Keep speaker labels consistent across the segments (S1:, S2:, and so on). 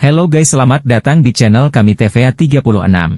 S1: Halo guys, selamat datang di channel kami TVA 36.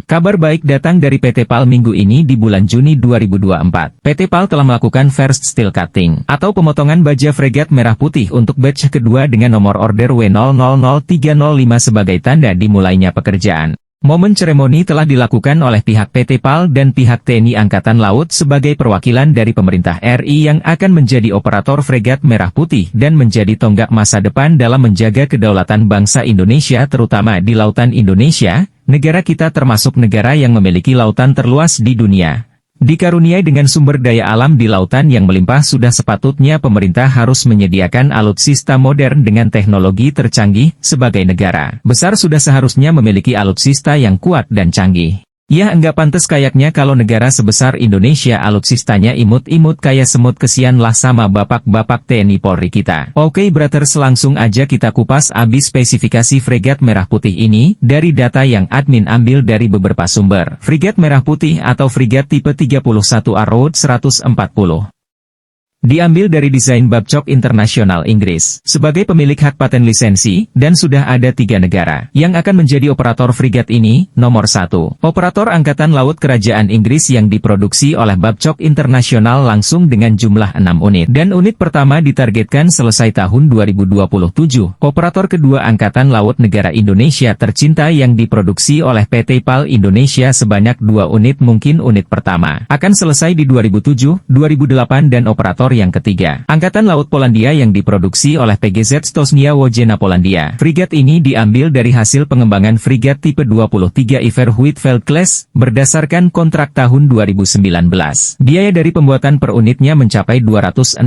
S1: Kabar baik datang dari PT PAL minggu ini di bulan Juni 2024. PT PAL telah melakukan first steel cutting, atau pemotongan baja fregat merah putih untuk batch kedua dengan nomor order W000305 sebagai tanda dimulainya pekerjaan. Momen seremoni telah dilakukan oleh pihak PT PAL dan pihak TNI Angkatan Laut sebagai perwakilan dari pemerintah RI yang akan menjadi operator fregat merah putih dan menjadi tonggak masa depan dalam menjaga kedaulatan bangsa Indonesia terutama di Lautan Indonesia. Negara kita termasuk negara yang memiliki lautan terluas di dunia. Dikaruniai dengan sumber daya alam di lautan yang melimpah, sudah sepatutnya pemerintah harus menyediakan alutsista modern dengan teknologi tercanggih. Sebagai negara besar sudah seharusnya memiliki alutsista yang kuat dan canggih. Ya, enggak pantas kayaknya kalau negara sebesar Indonesia alutsistanya imut-imut kayak semut, kesianlah sama bapak-bapak TNI Polri kita. Oke brothers, langsung aja kita kupas abis spesifikasi fregat merah putih ini dari data yang admin ambil dari beberapa sumber. Fregat merah putih atau fregat tipe 31 Arrow 140. Diambil dari desain Babcock Internasional Inggris, sebagai pemilik hak paten lisensi, dan sudah ada 3 negara yang akan menjadi operator fregat ini. Nomor 1, operator Angkatan Laut Kerajaan Inggris yang diproduksi oleh Babcock Internasional langsung dengan jumlah 6 unit, dan unit pertama ditargetkan selesai tahun 2027. Operator kedua Angkatan Laut Negara Indonesia tercinta yang diproduksi oleh PT PAL Indonesia sebanyak 2 unit, mungkin unit pertama akan selesai di 2007, 2008 dan operator yang ketiga, Angkatan Laut Polandia yang diproduksi oleh PGZ Stosnia Wojena Polandia. Fregat ini diambil dari hasil pengembangan fregat tipe 23 Iver Huitfeldt class, berdasarkan kontrak tahun 2019. Biaya dari pembuatan per unitnya mencapai 268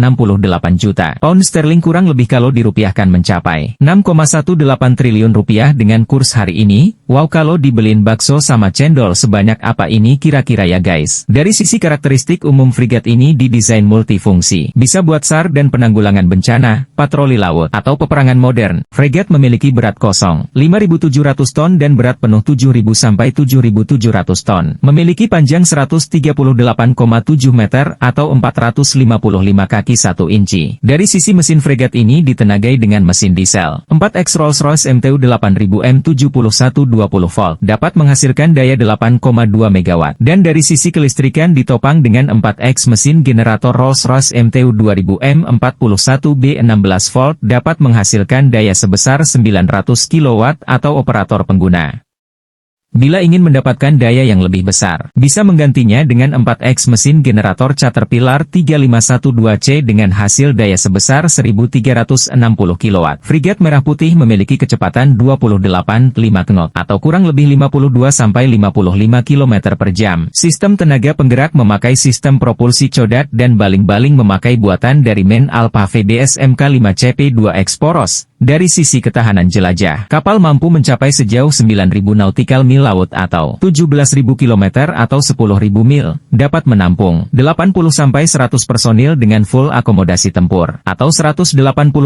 S1: juta pound sterling, kurang lebih kalau dirupiahkan mencapai 6,18 triliun rupiah dengan kurs hari ini. Wow, kalau dibeliin bakso sama cendol sebanyak apa ini kira-kira ya guys. Dari sisi karakteristik umum, fregat ini didesain multifungsi. Bisa buat SAR dan penanggulangan bencana, patroli laut, atau peperangan modern. Fregat memiliki berat kosong 5.700 ton dan berat penuh 7.000 sampai 7.700 ton. Memiliki panjang 138,7 meter atau 455 kaki 1 inci. Dari sisi mesin fregat ini ditenagai dengan mesin diesel 4X Rolls-Royce MTU 8000 M71 20 volt, dapat menghasilkan daya 8,2 MW. Dan dari sisi kelistrikan ditopang dengan 4X mesin generator Rolls-Royce MTU 2000 M41 B16 volt, dapat menghasilkan daya sebesar 900 kW atau operator pengguna. Bila ingin mendapatkan daya yang lebih besar, bisa menggantinya dengan 4X mesin generator Caterpillar 3512C dengan hasil daya sebesar 1360 kW. Fregat merah putih memiliki kecepatan 28,5 knot atau kurang lebih 52-55 km per jam. Sistem tenaga penggerak memakai sistem propulsi Codat dan baling-baling memakai buatan dari MAN Alpha VDS MK5CP2X poros. Dari sisi ketahanan jelajah, kapal mampu mencapai sejauh 9.000 nautical mil laut atau 17.000 km atau 10.000 mil, dapat menampung 80-100 personil dengan full akomodasi tempur, atau 180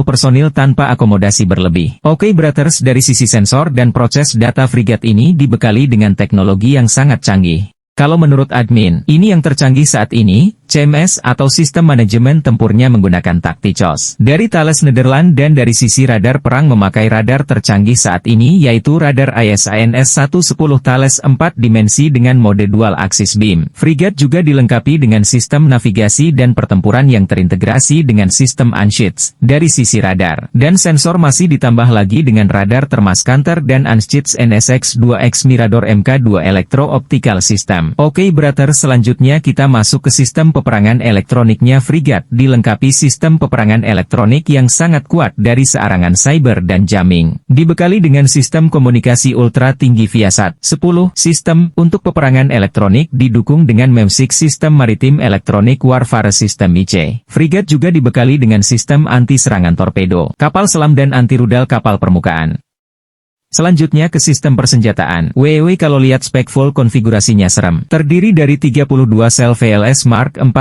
S1: personil tanpa akomodasi berlebih. Oke brothers, dari sisi sensor dan proses data fregat ini dibekali dengan teknologi yang sangat canggih. Kalau menurut admin, ini yang tercanggih saat ini. CMS atau sistem manajemen tempurnya menggunakan Tacticos dari Thales Nederland, dan dari sisi radar perang memakai radar tercanggih saat ini yaitu radar ISINS 110 Thales 4 dimensi dengan mode dual axis beam. Fregat juga dilengkapi dengan sistem navigasi dan pertempuran yang terintegrasi dengan sistem Anschiz. Dari sisi radar dan sensor masih ditambah lagi dengan radar Thermascanter dan Anschiz NSX-2X Mirador MK2 Electro Optical System. Oke brothers, selanjutnya kita masuk ke sistem peperangan elektroniknya. Fregat dilengkapi sistem peperangan elektronik yang sangat kuat dari searangan cyber dan jamming. Dibekali dengan sistem komunikasi ultra tinggi Viasat 10. Sistem untuk peperangan elektronik didukung dengan MEM6 sistem maritim elektronik warfare system IC. Fregat juga dibekali dengan sistem anti serangan torpedo, kapal selam dan anti rudal kapal permukaan. Selanjutnya ke sistem persenjataan. Kalau lihat spek full konfigurasinya serem. Terdiri dari 32 sel VLS Mark 41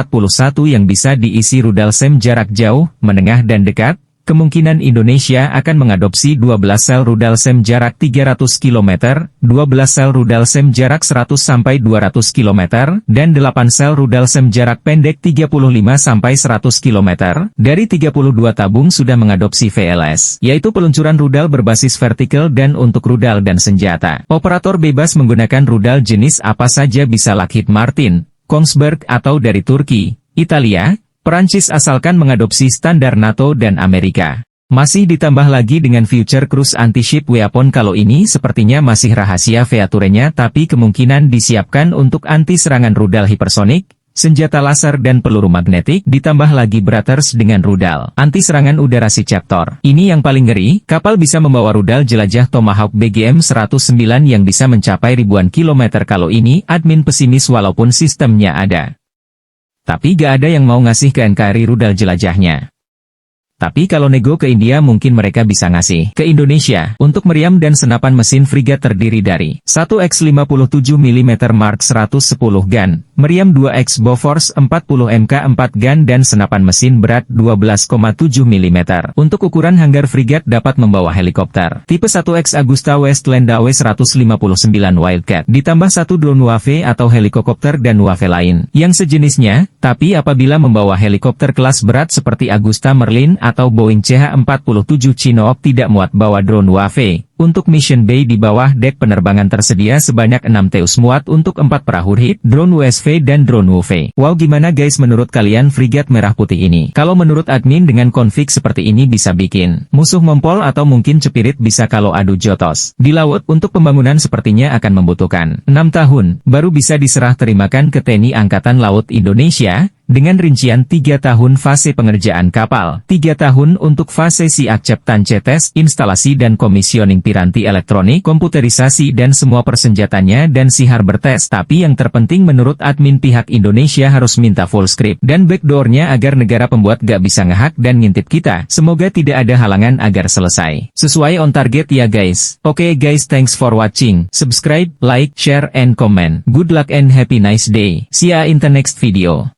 S1: yang bisa diisi rudal SAM jarak jauh, menengah dan dekat, kemungkinan Indonesia akan mengadopsi 12 sel rudal SAM jarak 300 km, 12 sel rudal SAM jarak 100-200 km, dan 8 sel rudal SAM jarak pendek 35-100 km. Dari 32 tabung sudah mengadopsi VLS, yaitu peluncuran rudal berbasis vertikal dan untuk rudal dan senjata. Operator bebas menggunakan rudal jenis apa saja bisa Lockheed Martin, Kongsberg atau dari Turki, Italia, Perancis asalkan mengadopsi standar NATO dan Amerika. Masih ditambah lagi dengan Future Cruise Anti-Ship Weapon. Kalau ini sepertinya masih rahasia featurenya, tapi kemungkinan disiapkan untuk anti-serangan rudal hipersonik, senjata laser dan peluru magnetik, ditambah lagi Bratters dengan rudal anti-serangan udara Sector. Ini yang paling ngeri, kapal bisa membawa rudal jelajah Tomahawk BGM-109 yang bisa mencapai ribuan kilometer. Kalau ini admin pesimis walaupun sistemnya ada. Tapi gak ada yang mau ngasih ke NKRI rudal jelajahnya. Tapi kalau nego ke India mungkin mereka bisa ngasih ke Indonesia. Untuk meriam dan senapan mesin frigat terdiri dari 1x57 mm Mark 110 gun, meriam 2x Bofors 40 Mk 4 gun dan senapan mesin berat 12,7 mm. Untuk ukuran hanggar frigat dapat membawa helikopter tipe 1X Agusta Westland AW159 Wildcat, ditambah satu drone UAV atau helikopter dan UAV lain yang sejenisnya. Tapi apabila membawa helikopter kelas berat seperti Agusta Merlin atau Boeing CH-47 Chinook tidak muat bawa drone UAV. Untuk mission bay di bawah dek penerbangan tersedia sebanyak 6 teus muat untuk 4 perahu hit, drone USV dan drone UV. Wow, gimana guys menurut kalian frigat merah putih ini? Kalau menurut admin dengan konfig seperti ini bisa bikin musuh ngompol atau mungkin cepirit bisa kalau adu jotos. Di laut untuk pembangunan sepertinya akan membutuhkan 6 tahun, baru bisa diserah terimakan ke TNI Angkatan Laut Indonesia. Dengan rincian 3 tahun fase pengerjaan kapal, 3 tahun untuk fase si acceptance test, instalasi dan komisioning piranti elektronik, komputerisasi dan semua persenjatannya dan si harbor test. Tapi yang terpenting menurut admin pihak Indonesia harus minta full script dan backdoornya agar negara pembuat gak bisa ngehack dan ngintip kita. Semoga tidak ada halangan agar selesai sesuai on target ya guys. Oke guys, thanks for watching. Subscribe, like, share and comment. Good luck and happy nice day. See ya in the next video.